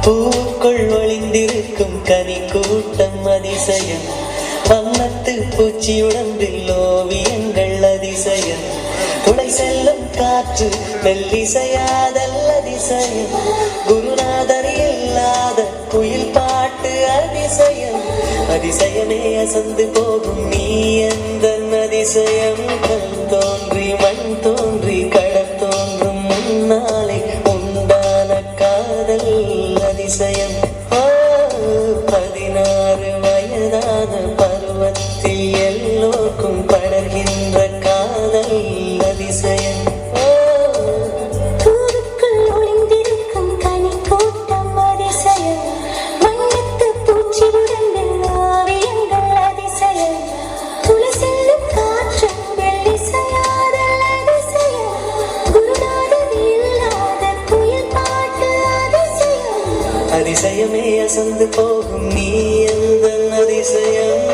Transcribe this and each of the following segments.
பூக்குள் ஒளிந்திருக்கும் கனி கூட்டம் அதிசயம், வண்ணத்து பூச்சி உடம்பில் ஓவியங்கள் அதிசயம், துளை செல்லும் காற்று மெல்லிசையாதல் அதிசயம், குருநாதர் இல்லாத குயில் பாட்டு அதிசயம், அதிசயமே அசந்து போகும் நீ எந்த அதிசயம். கல் தோன்றி மண் தோன்றி கடல் தோன்றும் முன்னாலே உண்டான காதல் அதிசயம். 16 வயதான பருவத்தில் எல்லோருக்கும் படர்கின்ற காதல் அதிசயம். அதிசயமே அசந்து போகும் நீ எந்த அதிசயம்.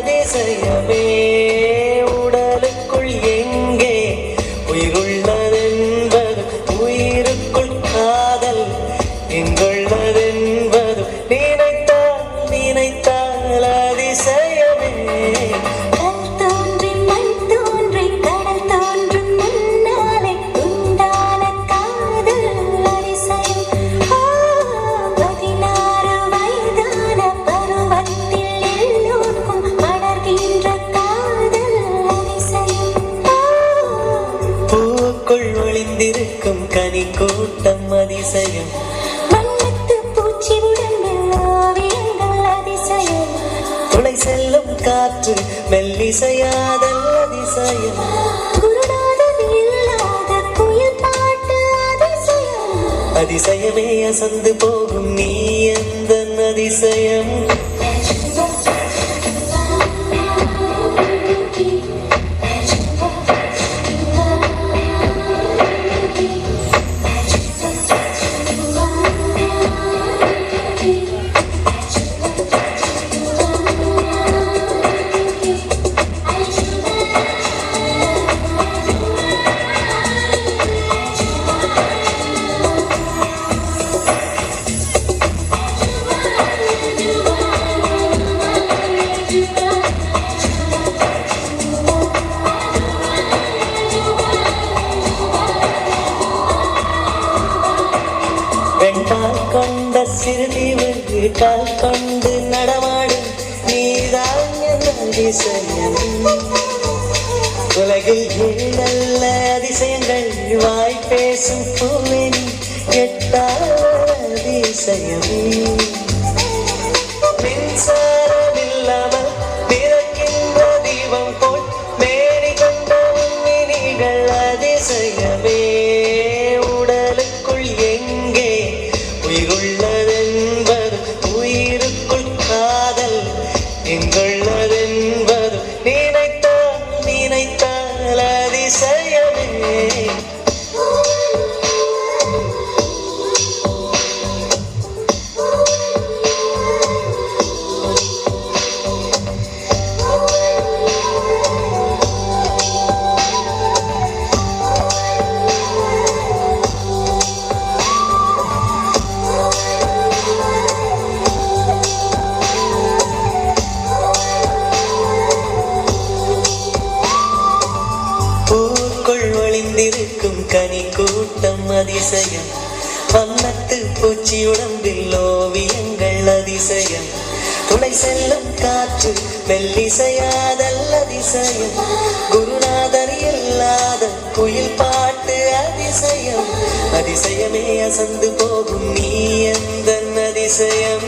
அதிசயமே உடலுக்குள் எங்கே உயிருள்ளதென்பது, உயிருக்குள் காதல் எங்குள்ளதென்பது, நினைத்தால் நினைத்தால் அதிசயமே. ஒளிந்திருக்கும் கனி கூட்டம் அதிசயம், வண்ணத்து பூச்சி உடம்பில் ஓவியங்கள் அதிசயம், துளை செல்லும் காற்று மெல்லிசையாதல் அதிசயம், குருநாதர் இல்லாத குயில் பாட்டு அதிசயம், அதிசயமே அசந்து போகும் நீ எந்த அதிசயம். வெண்பால் கொண்ட சிறுதீவு கால் கொண்டு நடமாடும் நீதான் அதிசயம், உலகில் நல்ல அதிசயங்கள் வாய் பேசும் பூவினி எட்டாத அதிசயமே. மின்சாரம் இல்லாமல் பிறக்கின்ற தீபம் போல் மேனி கொண்ட மின்மினிகள் அதிசயமே, உடலுக்குள் எங்கே உயிருள்ளதென்பது, உயிருக்குள் காதல் எங்குள்ளதென்பது, நினைத்தால் நினைத்தால் அதிசயமே. குனிந்திருக்கும் கனி கூட்டம் அதிசயம், வண்ணத்து பூச்சி உடம்பில் ஓவியங்கள் அதிசயம், துணை செல்லும் காற்று மெல்லிசையாதல் அதிசயம், குருநாதர் இல்லாத குயில் பாட்டு அதிசயம், அதிசயமே அசந்து போகும் நீ எந்த அதிசயம்.